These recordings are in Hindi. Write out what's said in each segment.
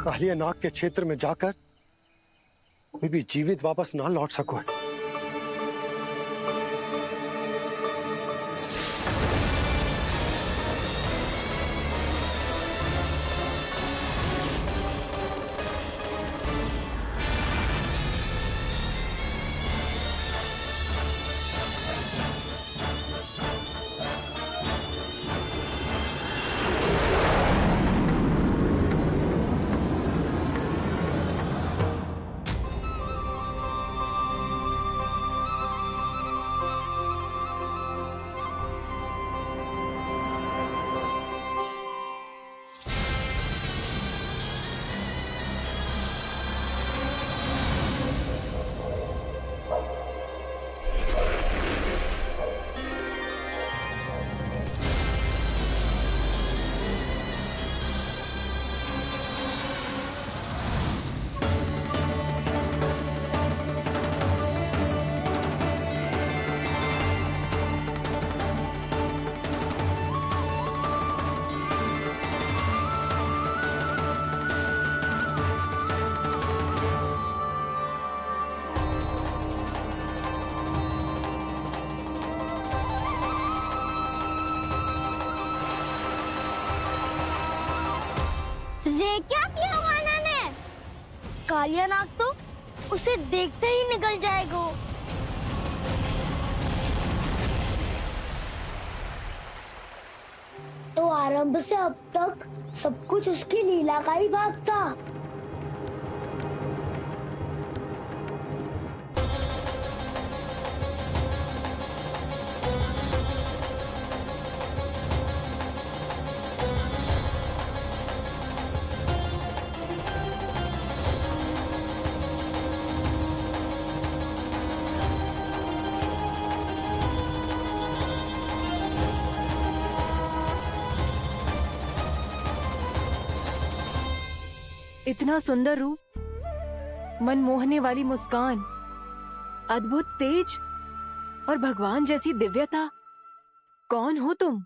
कालिया नाग के क्षेत्र में जाकर कोई भी जीवित वापस ना लौट सको है। ये क्या किया वाना ने? कालिया नाग तो उसे देखते ही निकल जाएगा। तो आरंभ से अब तक सब कुछ उसकी लीला का ही भाग था। इतना सुंदर रूप, मन मोहने वाली मुस्कान, अद्भुत तेज और भगवान जैसी दिव्यता। कौन हो तुम?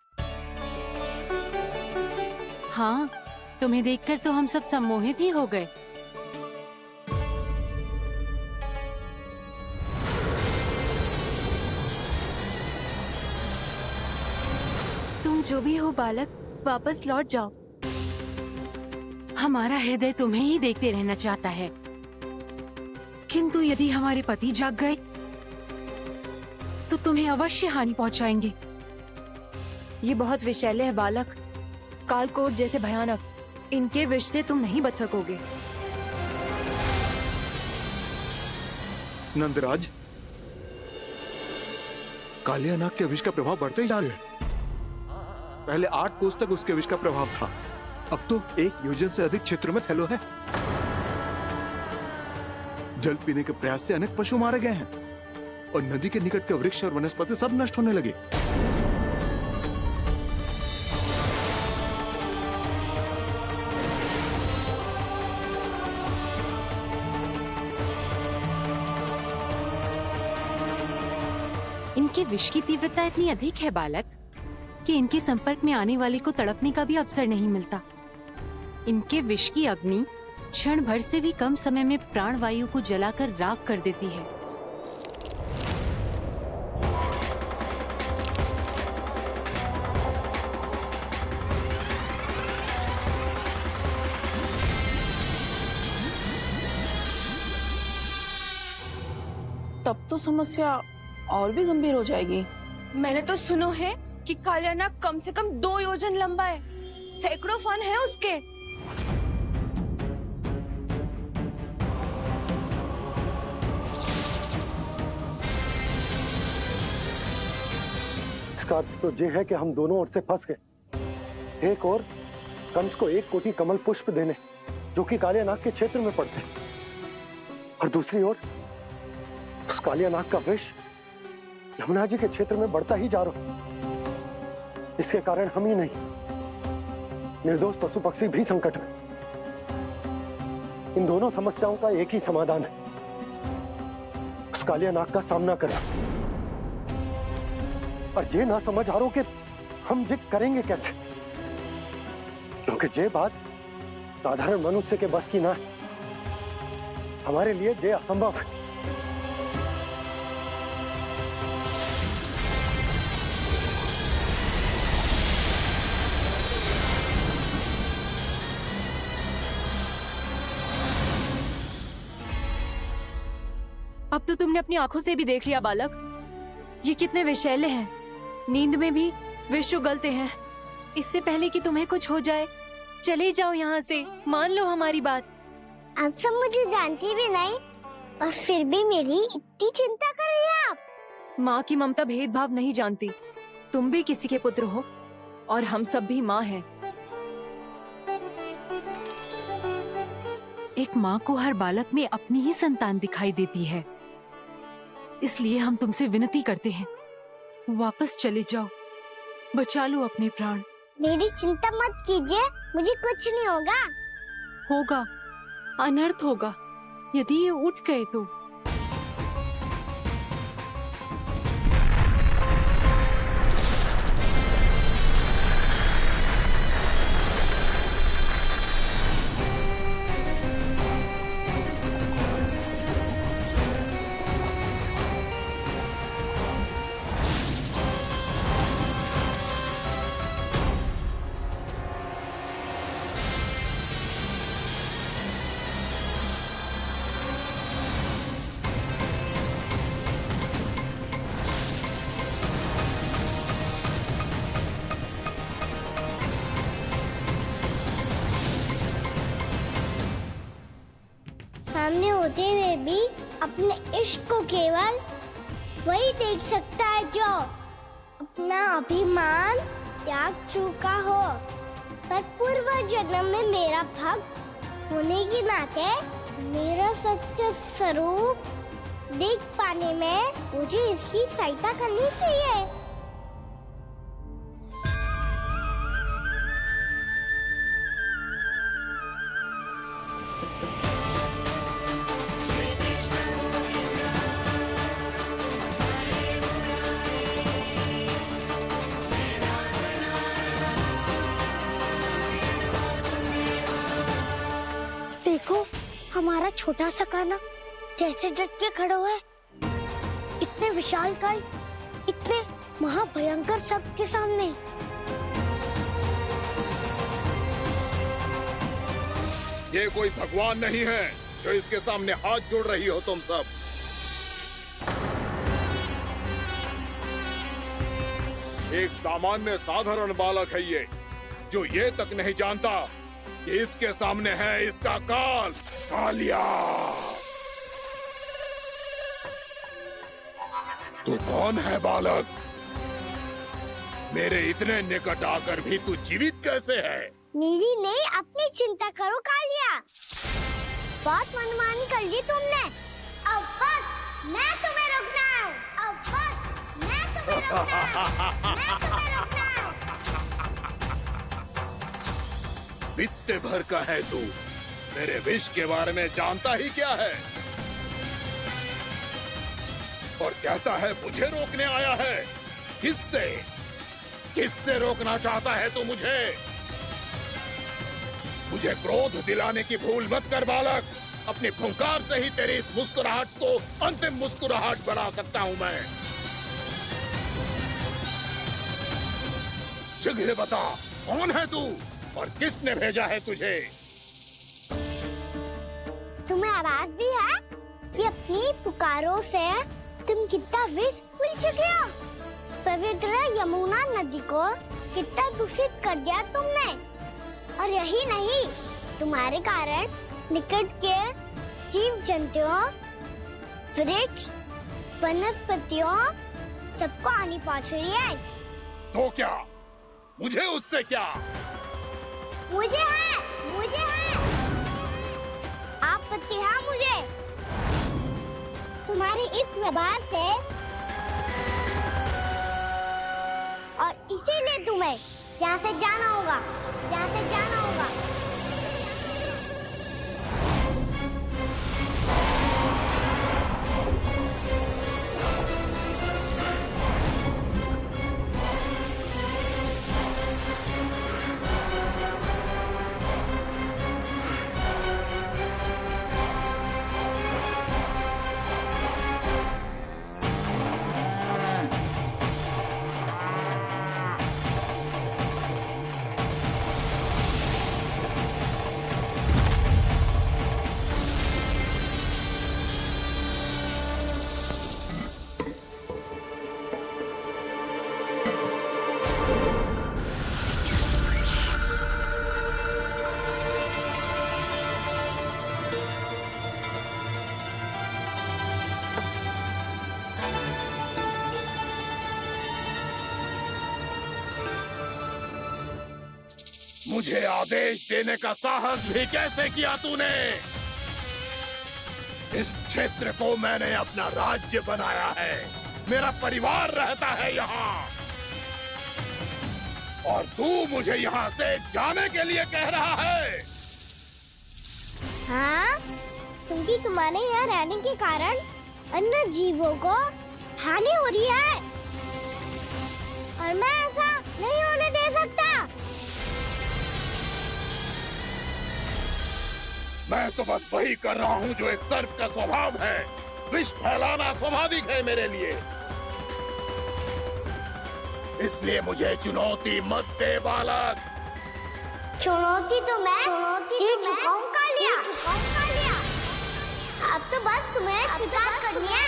हाँ, तुम्हें देखकर तो हम सब सम्मोहित ही हो गए। तुम जो भी हो बालक, वापस लौट जाओ। हमारा हृदय तुम्हें ही देखते रहना चाहता है, किंतु यदि हमारे पति जाग गए तो तुम्हें अवश्य हानि पहुंचाएंगे। ये बहुत विषैले है बालक, कालकोट जैसे भयानक। इनके विष से तुम नहीं बच सकोगे। नंदराज, कालिया नाग के विष का प्रभाव बढ़ते ही जा रहा है। पहले 8 कोस तक उसके विष का प्रभाव था, अब तो 1 योजन से अधिक क्षेत्र में फैलो है। जल पीने के प्रयास से अनेक पशु मारे गए हैं और नदी के निकट के वृक्ष और वनस्पति सब नष्ट होने लगे। इनके विष की तीव्रता इतनी अधिक है बालक कि इनके संपर्क में आने वाले को तड़पने का भी अवसर नहीं मिलता। इनके विष की अग्नि क्षण भर से भी कम समय में प्राण वायु को जलाकर राख कर देती है। तब तो समस्या और भी गंभीर हो जाएगी। मैंने तो सुनो है कि कालिया नाग कम से कम 2 योजन लंबा है, सैकड़ों फन है उसके। इसका अर्थ तो ये है कि हम दोनों ओर से फंस गए। एक और कंस को 1 कोटि कमल पुष्प देने, जो कि कालिया नाग के क्षेत्र में पड़ते, और दूसरी ओर उस कालिया नाग का विष यमुना जी के क्षेत्र में बढ़ता ही जा रहा। इसके कारण हम ही नहीं, निर्दोष पशु पक्षी भी संकट में। इन दोनों समस्याओं का एक ही समाधान है, उस कालिया नाग का सामना करना। और ये ना समझ आ रहा कि हम ये करेंगे कैसे, क्योंकि ये बात साधारण मनुष्य के बस की ना है। हमारे लिए ये असंभव है। अब तो तुमने अपनी आंखों से भी देख लिया बालक, ये कितने विषैले हैं। नींद में भी विष उगलते हैं। इससे पहले कि तुम्हें कुछ हो जाए, चले जाओ यहाँ से। मान लो हमारी बात। आप सब मुझे जानती भी नहीं और फिर भी मेरी इतनी चिंता कर रही हैं आप। माँ की ममता भेदभाव नहीं जानती। तुम भी किसी के पुत्र हो और हम सब भी माँ हैं। एक माँ को हर बालक में अपनी ही संतान दिखाई देती है। इसलिए हम तुमसे विनती करते हैं, वापस चले जाओ, बचा लो अपने प्राण। मेरी चिंता मत कीजिए, मुझे कुछ नहीं होगा। होगा, अनर्थ होगा यदि ये उठ गए तो। सामने होते हुए भी अपने इश्क को केवल वही देख सकता है जो अपना अभिमान त्याग चुका हो। पर पूर्व जन्म में मेरा भक्त होने के नाते मेरा सत्य स्वरूप देख पाने में मुझे इसकी सहायता करनी चाहिए। देखो हमारा छोटा सा कान्हा कैसे डट के खड़ा हुआ है। इतने विशालकाय, इतने महाभयंकर सबके सामने। ये कोई भगवान नहीं है जो इसके सामने हाथ जोड़ रही हो तुम सब। एक सामान्य साधारण बालक है ये, जो ये तक नहीं जानता कि इसके सामने है इसका काल, कालिया। तू कौन है बालक? मेरे इतने निकट आकर भी तू जीवित कैसे है? मेरी नहीं, अपनी चिंता करो कालिया। बहुत मनमानी कर ली तुमने। अब बस, मैं तुम्हें रोकना हूँ। अब बस, मैं तुम्हें रोकना हूँ। मैं तुम्हें रोकना हूँ। बित्ते भर का है तू, मेरे विष के बारे में जानता ही क्या है? और कहता है मुझे रोकने आया है। किससे? किससे रोकना चाहता है तू मुझे? मुझे क्रोध दिलाने की भूल मत कर बालक। अपनी फुंकार से ही तेरी इस मुस्कुराहट को अंतिम मुस्कुराहट बना सकता हूँ मैं। शीघ्र बता, कौन है तू और किसने भेजा है तुझे? तुम्हें आवाज भी है कि अपनी पुकारों से तुम कितना विष भूल चुके हो। पवित्र यमुना नदी को कितना दूषित कर दिया तुमने। और यही नहीं, तुम्हारे कारण निकट के जीव जंतुओं, वृक्ष, वनस्पतियों सबको हानि पहुंच रही है। तो क्या? मुझे उससे क्या? मुझे है, मुझे है। आपत्ति है मुझे तुम्हारी इस व्यवहार से, और इसीलिए तुम्हें यहाँ से जाना होगा, यहाँ से जाना होगा। मुझे आदेश देने का साहस भी कैसे किया तूने? इस क्षेत्र को मैंने अपना राज्य बनाया है, मेरा परिवार रहता है यहाँ, और तू मुझे यहाँ से जाने के लिए कह रहा है? हाँ, क्योंकि तुम्हारे यहाँ रहने के कारण अन्य जीवों को हानि हो रही है और मैं ऐसा नहीं होने दे सकता। मैं तो बस वही कर रहा हूँ जो एक सर्प का स्वभाव है। विष फैलाना स्वाभाविक है मेरे लिए, इसलिए मुझे चुनौती मत दे बालक। चुनौती तो मैं दे चुका हूँ कालिया। अब तो बस तुम्हें शिकार करनी है।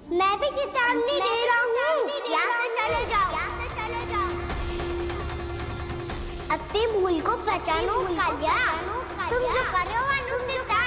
मैं भी चेतावनी दे रहा हूँ, यहाँ से चले जाओ। अपनी भूल को पहचानो कालिया, तुम जो कर रहे हो अनुचित है।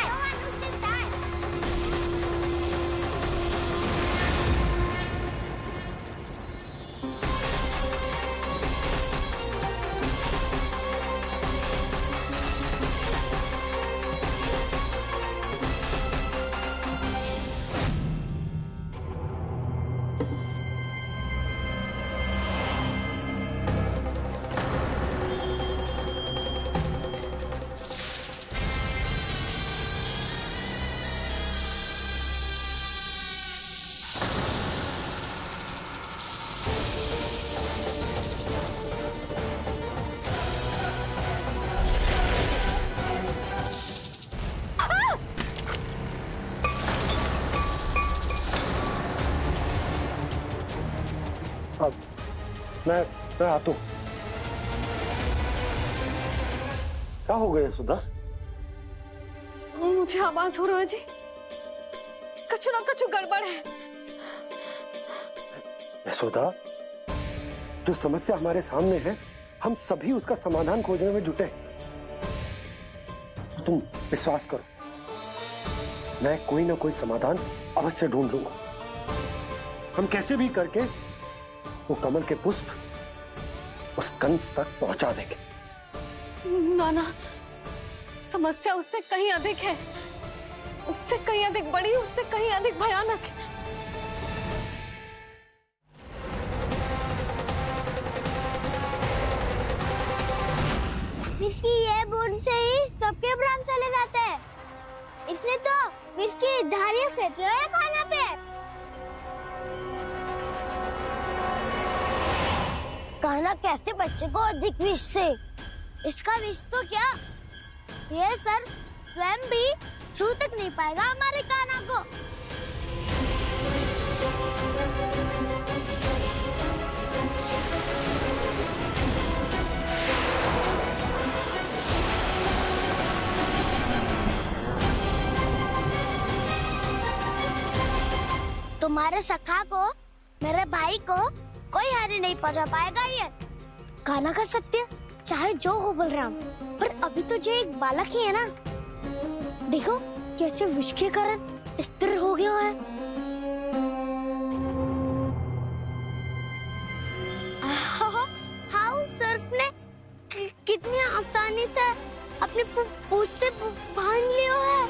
अब मैं आता हूँ। क्या हो गया सुधा? मुझे आवाज हो रहा है जी, कछु ना कछु गड़बड़ है। यशोदा, जो समस्या हमारे सामने है, हम सभी उसका समाधान खोजने में जुटे। तुम विश्वास करो, मैं कोई ना कोई समाधान अवश्य ढूंढ लूंगा। हम कैसे भी करके वो कमल के पुष्प उस कंस तक पहुंचा देंगे। नाना, समस्या उससे कहीं अधिक है, उससे कहीं अधिक बड़ी, उससे कहीं अधिक भयानक है। विस्की ये बूंद से ही सबके प्राण चले जाते हैं। इसने तो विस्की धारियां फेंकी है खाना पे। कान्हा कैसे बच्चे को अधिक विष से? इसका विष तो क्या, ये सर स्वयं भी छू तक नहीं पाएगा हमारे कान्हा को। तुम्हारे सखा को, मेरे भाई को कोई हानि नहीं पहुंचा पाएगा। ये कान्हा का सत्य चाहे जो हो बलराम, पर अभी तो जो एक बालक ही है ना। देखो कैसे विष के कारण स्थिर हो गया है। हाउ सर्फ ने कितनी आसानी से अपनी पूंछ से बांध लिया है।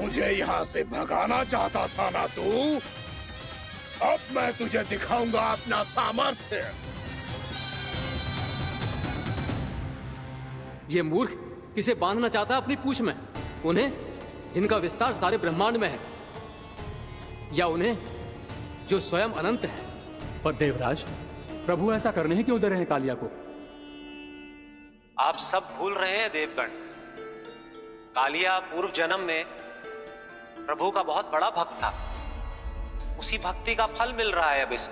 मुझे यहाँ से भगाना चाहता था ना तू? अब मैं तुझे दिखाऊंगा अपना सामर्थ्य। ये मूर्ख किसे बांधना चाहता है अपनी पूंछ में? उन्हें जिनका विस्तार सारे ब्रह्मांड में है, या उन्हें जो स्वयं अनंत है? पर देवराज, प्रभु ऐसा करने ही क्यों दे रहे हैं कालिया को? आप सब भूल रहे हैं देवगण। कालिया पूर्व जन्म में प्रभु का बहुत बड़ा भक्त था। उसी भक्ति का फल मिल रहा है अब इसे।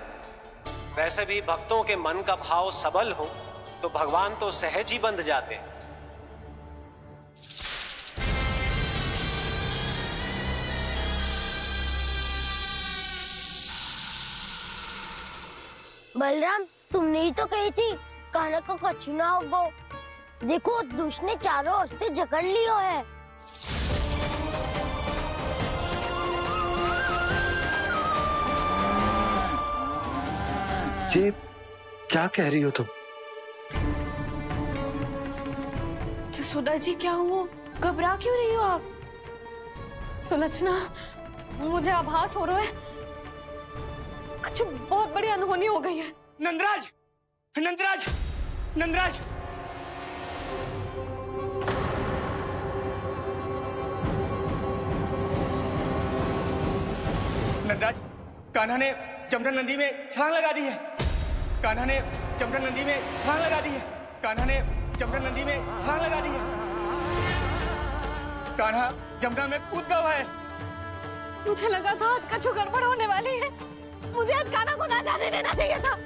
वैसे भी भक्तों के मन का भाव सबल हो तो भगवान तो सहज ही बंध जाते हैं। बलराम, तुमने ही तो कही थी कान्हा को कछु ना होगो। देखो उस दुष्ट ने चारों ओर से जकड़ लियो है। ये क्या कह रही हो तुम? जसोदा जी, क्या हुआ? घबरा क्यों रही हो आप? सुलक्षणा, मुझे आभास हो रहा है कुछ बहुत बड़ी अनहोनी हो गई है। नंदराज, नंदराज, नंदराज! नंदराज, कान्हा ने जमदग्नि नदी में छलांग लगा दी है। कान्हा ने जमदग्नि नदी में छलांग लगा दी है। कान्हा ने जमदग्नि नदी में छलांग लगा दी है। कान्हा जमुना में कूद गया है। मुझे लगा था आज कछु गड़बड़ होने वाली है। मुझे आज कान्हा को ना जाने देना चाहिए था।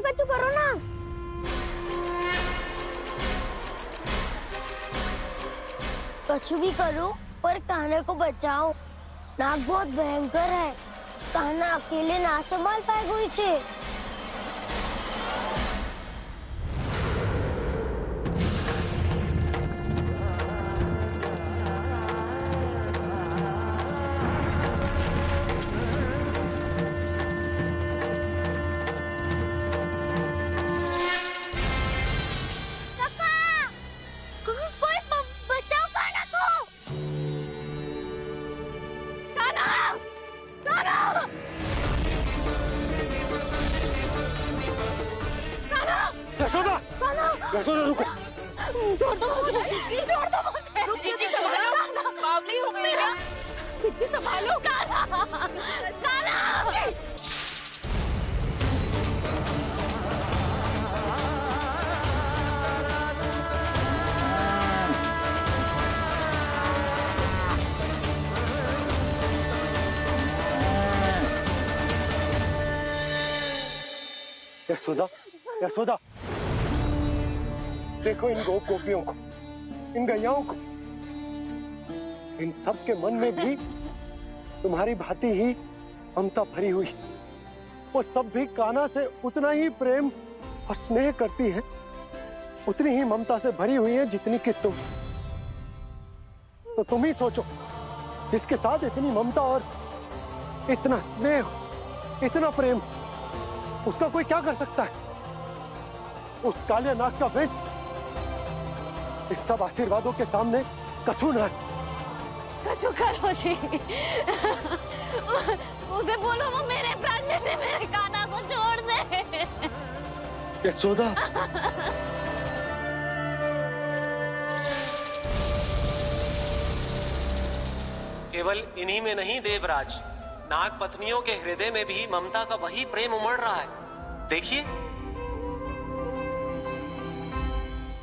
कछु करो ना। कछु भी करो पर कान्हा को बचाओ। नाग बहुत भयंकर है। कान्हा अकेले ना संभाल पाएगा इसे। यशोदा रुको। छोड़ दो मुझे, प्लीज छोड़ दो मुझे। जीजी संभालो, बावली हो गई है। जीजी संभालो। कान्हा, कान्हा। यशोदा, यशोदा, देखो इन गोप गोपियों को, इन गैयाओं को। इन सब के मन में भी तुम्हारी भांति ही ममता भरी हुई। वो सब भी कान्हा से उतना ही प्रेम और स्नेह करती है, उतनी ही ममता से भरी हुई है जितनी कि तुम। तो तुम ही सोचो, जिसके साथ इतनी ममता और इतना स्नेह, इतना प्रेम, उसका कोई क्या कर सकता है? उस काले नाग का विष इस सब आशीर्वादों के सामने कछु न। कछु करो जी। उसे बोलो वो मेरे प्राण में से मेरे कान्हा को छोड़ दे। यशोदा, केवल इन्हीं में नहीं देवराज, नाग पत्नियों के हृदय में भी ममता का वही प्रेम उमड़ रहा है। देखिए।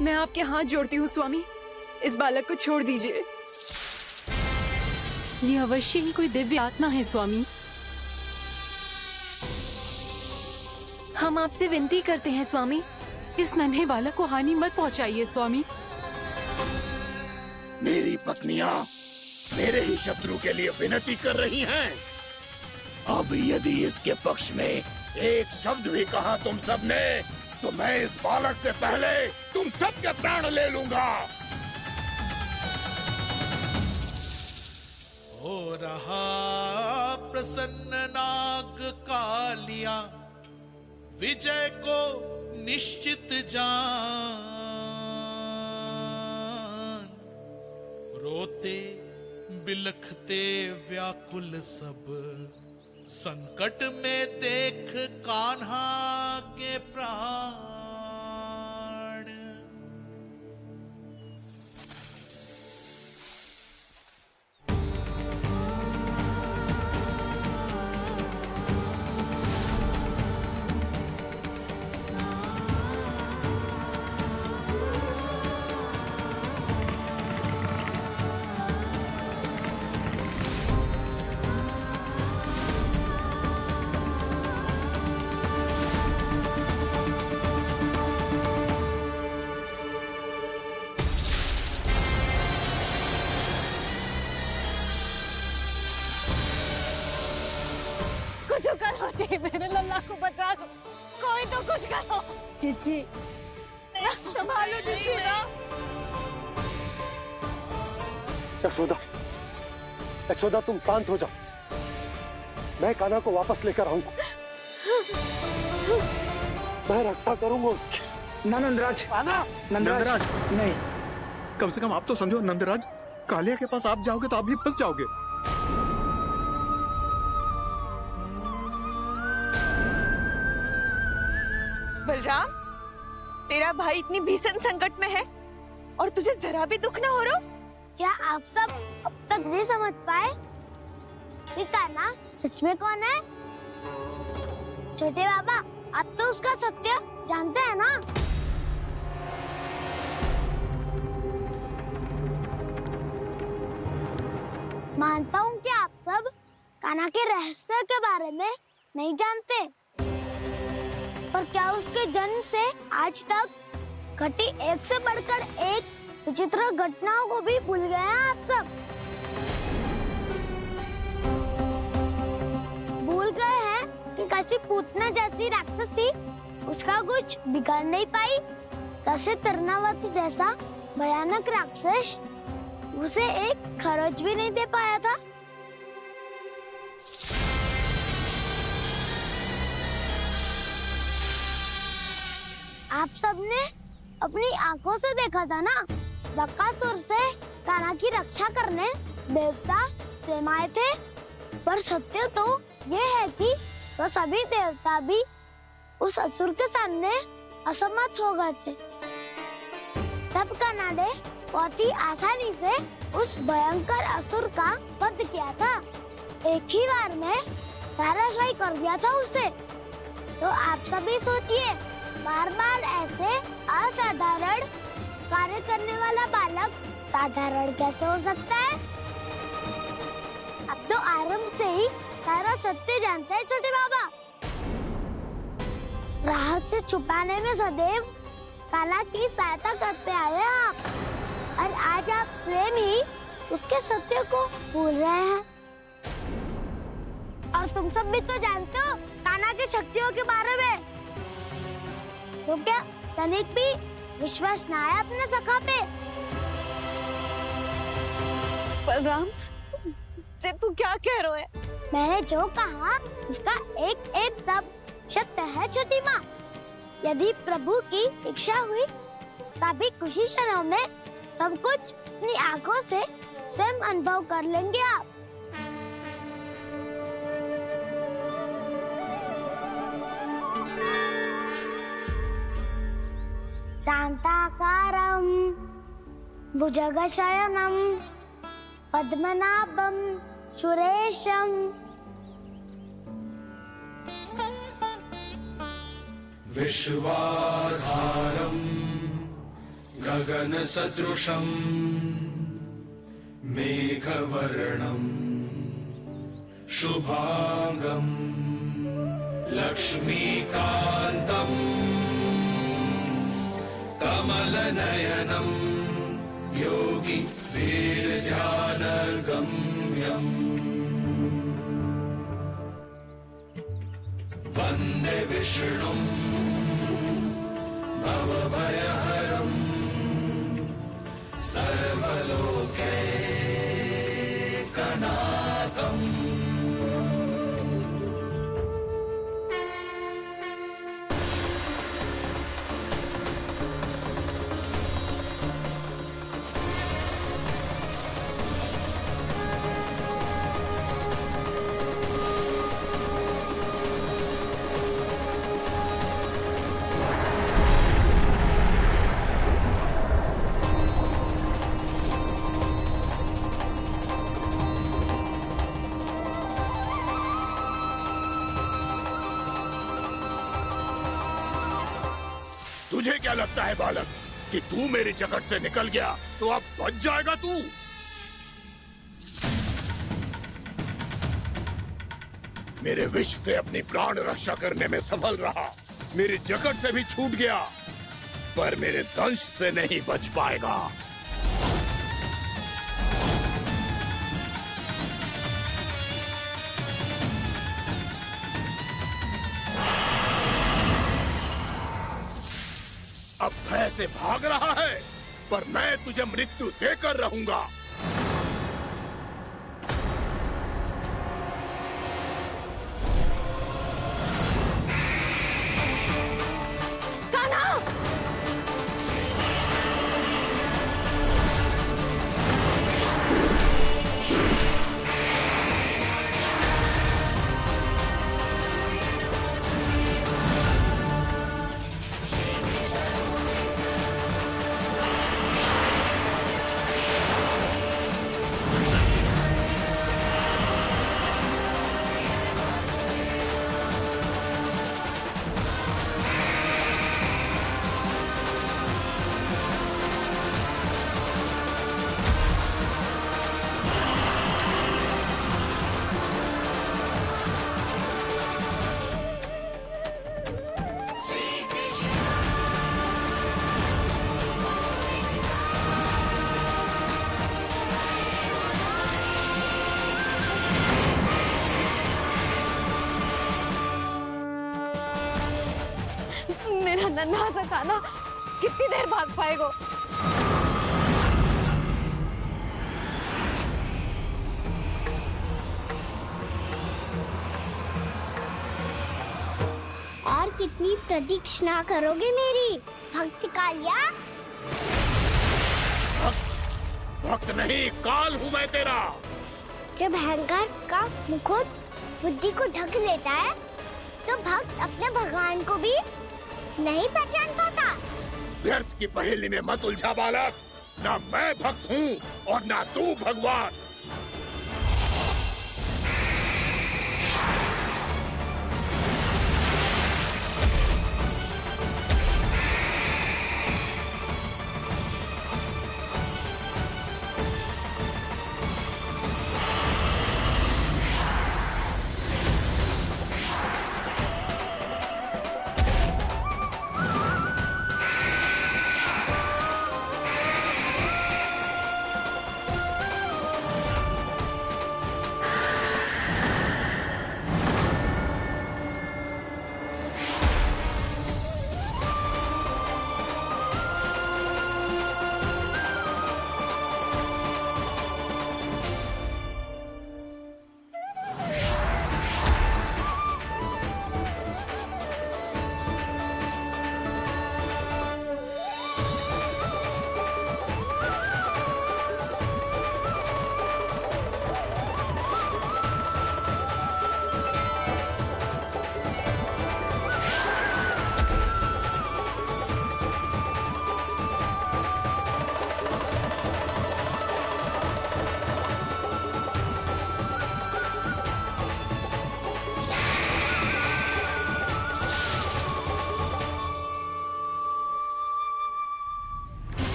मैं आपके हाथ जोड़ती हूँ स्वामी, इस बालक को छोड़ दीजिए। ये अवश्य ही कोई दिव्य आत्मा है स्वामी। हम आपसे विनती करते हैं स्वामी, इस नन्हे बालक को हानि मत पहुंचाइए स्वामी। मेरी पत्नियां मेरे ही शत्रु के लिए विनती कर रही हैं। अब यदि इसके पक्ष में एक शब्द भी कहा तुम सबने, तो मैं इस बालक से पहले तुम सबके प्राण ले लूंगा। हो रहा प्रसन्न नाग कालिया, विजय को निश्चित जान। रोते बिलखते व्याकुल सब, संकट में देख कान्हा के प्राण। कुछ करो जी, मेरे लल्ला को बचा लो, कोई तो कुछ करो। जीजी संभालो जसोदा। यशोदा, यशोदा तुम शांत हो जाओ, मैं कान्हा को वापस लेकर आऊंगा। मैं रक्षा करूंगा उसकी। ना नंदराज, नंदराज नहीं। कम से कम आप तो समझो नंदराज, कालिया के पास आप जाओगे तो आप भी फंस जाओगे। बलराम, तेरा भाई इतनी भीषण संकट में है और तुझे जरा भी दुख ना हो रहा? क्या आप सब अब तक नहीं समझ पाए कि कान्हा सच में कौन है? छोटे बाबा, आप तो उसका सत्य जानते हैं ना? मानता हूँ कि आप सब कान्हा के रहस्य के बारे में नहीं जानते, पर क्या उसके जन्म से आज तक घटी एक से बढ़कर एक विचित्र घटनाओं को भी भूल गए हैं आप सब? भूल गए हैं कि कैसी पूतना जैसी राक्षसी उसका कुछ बिगाड़ नहीं पाई, कैसे तरनावती जैसा भयानक राक्षस उसे एक खरोच भी नहीं दे पाया था। आप सबने अपनी आंखों से देखा था ना, बकासुर से कान्हा की रक्षा करने देवता स्वयं आए थे, पर सत्य तो ये है कि वह सभी देवता भी उस असुर के सामने असमर्थ हो गए थे। तब कान्हा ने बहुत ही आसानी से उस भयंकर असुर का वध किया था, एक ही बार में धराशायी कर दिया था उसे। तो आप सभी सोचिए, बार बार ऐसे असाधारण कार्य करने वाला बालक साधारण कैसे हो सकता है? अब तो आरंभ से ही सारा सत्य जानते हैं छोटे बाबा। रहस्य छुपाने में सदैव कान्हा की सहायता करते आए हैं आप, और आज आप स्वयं ही उसके सत्य को भूल रहे हैं। और तुम सब भी तो जानते हो कान्हा की शक्तियों के बारे में, तो क्या तनिक भी विश्वास न आया अपने सखा पे? बलराम, जे तू क्या कह रहा है? मैंने जो कहा उसका एक एक शब्द सत्य है छोटी माँ। यदि प्रभु की इच्छा हुई तभी कुछ ही क्षणों में सब कुछ अपनी आंखों से स्वयं अनुभव कर लेंगे आप। शांताकारं भुजगशयनं पद्मनाभं सुरेशं विश्वाधारं गगनसदृशं मेघवर्णं शुभांगं लक्ष्मीकान्तं कमल नयनम योगी वीर ध्यान गम्यम वंदे विष्णु भवभयहरम सर्वलोकैकनाथम। तुझे क्या लगता है बालक कि तू मेरी जगत से निकल गया तो अब बच जाएगा तू? मेरे विष से अपनी प्राण रक्षा करने में सफल रहा, मेरी जगत से भी छूट गया, पर मेरे दंश से नहीं बच पाएगा। अब भय से भाग रहा है, पर मैं तुझे मृत्यु देकर रहूंगा। मेरा नन्हा सा कान्हा कितनी देर भाग पाएगा? और कितनी प्रतीक्षा करोगे मेरी भक्त कालिया? भक्त नहीं, काल हूँ मैं तेरा। जब अहंकार का मुकुट बुद्धि को ढक लेता है तो भक्त अपने भगवान को भी नहीं पहचान पाता। व्यर्थ की पहेली में मत उलझा बालक, ना मैं भक्त हूँ और ना तू भगवान।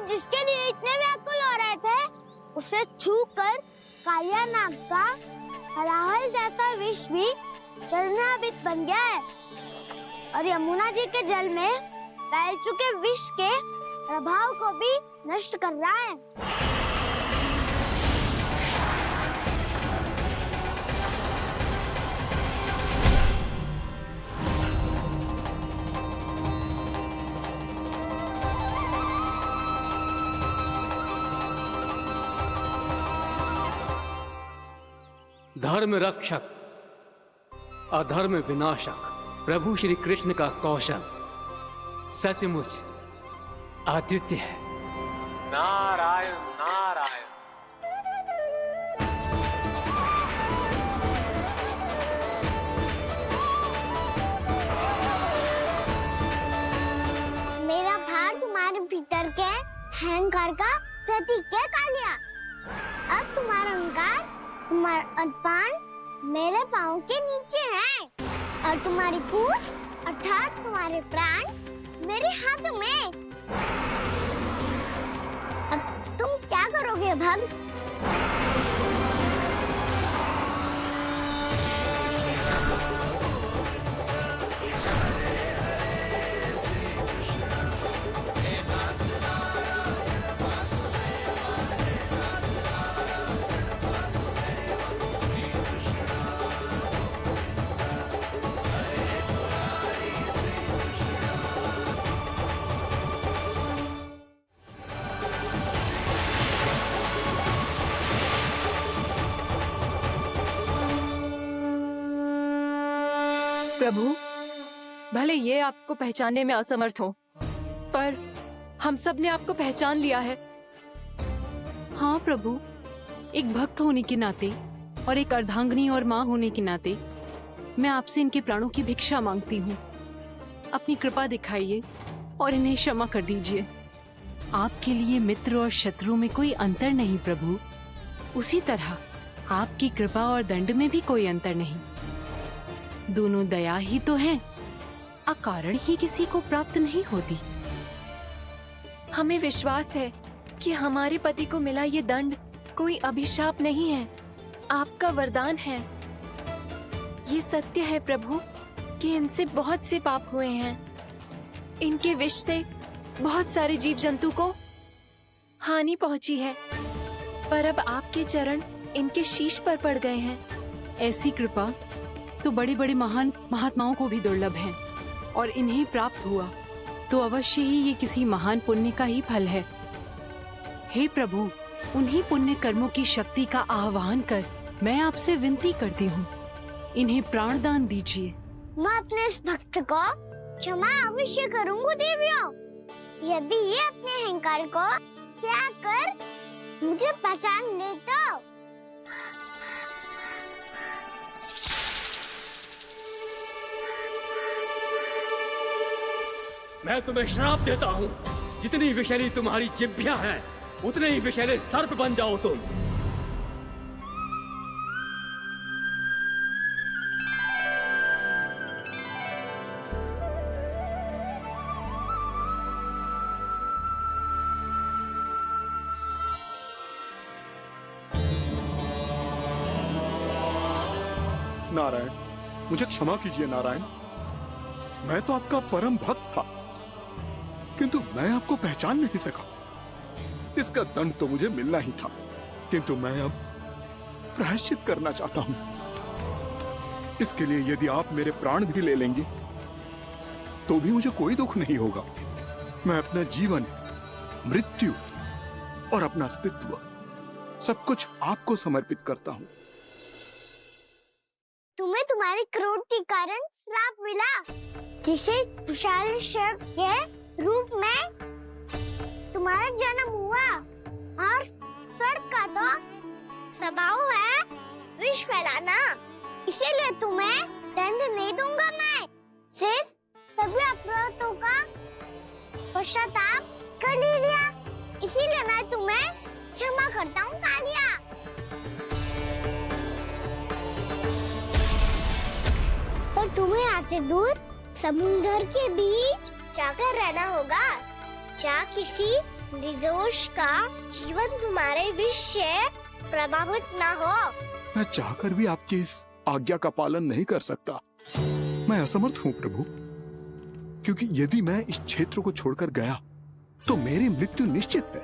आप जिसके लिए इतने व्याकुल हो रहे थे, उसे छूकर कालिया नाग का हलाहल जैसा विष भी चरणामृत बन गया है और यमुना जी के जल में फैल चुके विष के प्रभाव को भी नष्ट कर रहा है। धर्म रक्षक, अधर्म विनाशक प्रभु श्री कृष्ण का कौशल सचमुच अद्वितीय है। नारायण नारायण। मेरा भार तुम्हारे भीतर के अहंकार का प्रतीक है कालिया। अब तुम्हारा अहंकार, तुम्हारा अभिमान मेरे पाँव के नीचे है और तुम्हारी पूंछ अर्थात तुम्हारे प्राण मेरे हाथ में। अब तुम क्या करोगे भक्त? प्रभु, भले ये आपको पहचानने में असमर्थ हो, पर हम सब ने आपको पहचान लिया है। हाँ प्रभु, एक भक्त होने के नाते और एक अर्धांगिनी और माँ होने के नाते मैं आपसे इनके प्राणों की भिक्षा मांगती हूँ। अपनी कृपा दिखाइए और इन्हें क्षमा कर दीजिए। आपके लिए मित्र और शत्रु में कोई अंतर नहीं प्रभु। उसी तरह आपकी कृपा और दंड में भी कोई अंतर नहीं। दोनों दया ही तो है, अकारण ही किसी को प्राप्त नहीं होती। हमें विश्वास है कि हमारे पति को मिला ये दंड कोई अभिशाप नहीं है, आपका वरदान है। ये सत्य है प्रभु कि इनसे बहुत से पाप हुए हैं। इनके विष से बहुत सारे जीव जंतु को हानि पहुंची है, पर अब आपके चरण इनके शीश पर पड़ गए हैं। ऐसी कृपा तो बड़े बड़े महान महात्माओं को भी दुर्लभ है, और इन्हें प्राप्त हुआ तो अवश्य ही ये किसी महान पुण्य का ही फल है। हे प्रभु, उन्हीं पुण्य कर्मों की शक्ति का आह्वान कर मैं आपसे विनती करती हूँ, इन्हें प्राणदान दीजिए। मैं अपने इस भक्त को क्षमा अवश्य करूंगी देवियों, यदि ये अपने अहंकार को त्याग कर मुझे पहचान ले तो। मैं तुम्हें श्राप देता हूँ, जितनी विषैली तुम्हारी जिह्वा है उतने ही विषैले सर्प बन जाओ तुम। नारायण, मुझे क्षमा कीजिए नारायण। मैं तो आपका परम भक्त था, किंतु मैं आपको पहचान नहीं सका। इसका दंड तो मुझे मिलना ही था, किंतु मैं अब प्रायश्चित करना चाहता हूं। इसके लिए यदि आप मेरे प्राण भी ले लेंगे तो भी मुझे कोई दुख नहीं होगा। मैं अपना जीवन, मृत्यु और अपना अस्तित्व सब कुछ आपको समर्पित करता हूं। तुम्हें तुम्हारे क्रोध के कारण श्राप मिला, जिसे विशाल सर्प के रूप में तुम्हारा जन्म हुआ, और सर्प का तो स्वभाव है विष फैलाना। इसीलिए तुम्हें दंड नहीं दूंगा मैं, सिर्फ सभी अपराधों का पश्चाताप कर लिया। इसीलिए मैं तुम्हें क्षमा करता हूँ कालिया। पर तुम्हें यहाँ से दूर समुद्र के बीच जाकर रहना होगा, जहाँ किसी निर्दोष का जीवन तुम्हारे विष से प्रभावित ना हो। मैं चाहकर भी आपकी इस आज्ञा का पालन नहीं कर सकता। मैं असमर्थ हूँ प्रभु, क्योंकि यदि मैं इस क्षेत्र को छोड़कर गया तो मेरी मृत्यु निश्चित है।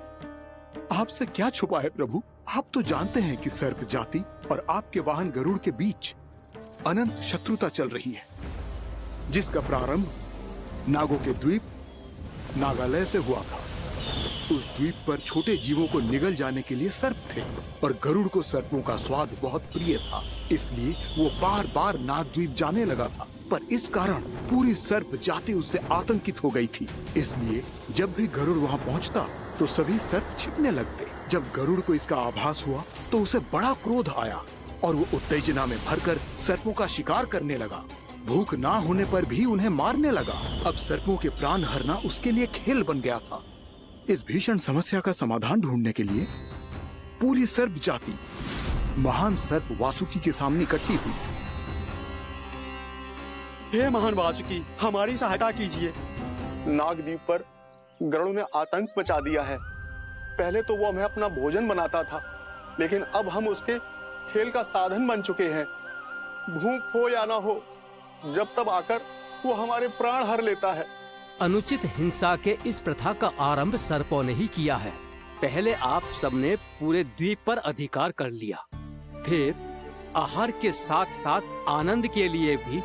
आपसे क्या छुपा है प्रभु? आप तो जानते हैं कि सर्प जाति और आपके वाहन गरुड़ के बीच अनंत शत्रुता चल रही है, जिसका प्रारंभ नागों के द्वीप नागालय से हुआ था। उस द्वीप पर छोटे जीवों को निगल जाने के लिए सर्प थे और गरुड़ को सर्पों का स्वाद बहुत प्रिय था, इसलिए वो बार बार नागद्वीप जाने लगा था। पर इस कारण पूरी सर्प जाति उससे आतंकित हो गई थी, इसलिए जब भी गरुड़ वहाँ पहुँचता तो सभी सर्प छिपने लगते। जब गरुड़ को इसका आभास हुआ तो उसे बड़ा क्रोध आया और वो उत्तेजना में भरकर सर्पों का शिकार करने लगा। भूख ना होने पर भी उन्हें मारने लगा। अब सर्पों के प्राण हरना उसके लिए खेल बन गया था। इस भीषण समस्या का समाधान ढूंढने के लिए पूरी सर्प जाति महान सर्प वासुकी के सामने इकट्ठी हुई। हे महान वासुकी, हमारी सहायता कीजिए। नागद्वीप पर गरुड़ ने आतंक मचा दिया है। पहले तो वो हमें अपना भोजन बनाता था, लेकिन अब हम उसके खेल का साधन बन चुके हैं। भूख हो या ना हो, जब तब आकर वो हमारे प्राण हर लेता है। अनुचित हिंसा के इस प्रथा का आरंभ सर्पों ने ही किया है। पहले आप सबने पूरे द्वीप पर अधिकार कर लिया, फिर आहार के साथ साथ आनंद के लिए भी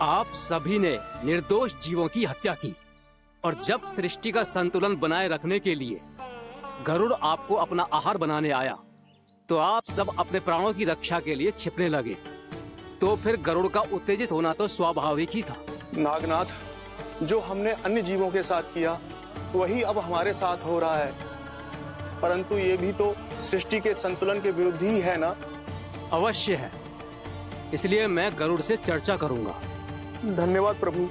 आप सभी ने निर्दोष जीवों की हत्या की। और जब सृष्टि का संतुलन बनाए रखने के लिए गरुड़ आपको अपना आहार बनाने आया, तो आप सब अपने प्राणों की रक्षा के लिए छिपने लगे। तो फिर गरुड़ का उत्तेजित होना तो स्वाभाविक ही था। नागनाथ, जो हमने अन्य जीवों के साथ किया वही अब हमारे साथ हो रहा है, परंतु ये भी तो सृष्टि के संतुलन के विरुद्ध ही है ना? अवश्य है, इसलिए मैं गरुड़ से चर्चा करूंगा। धन्यवाद प्रभु।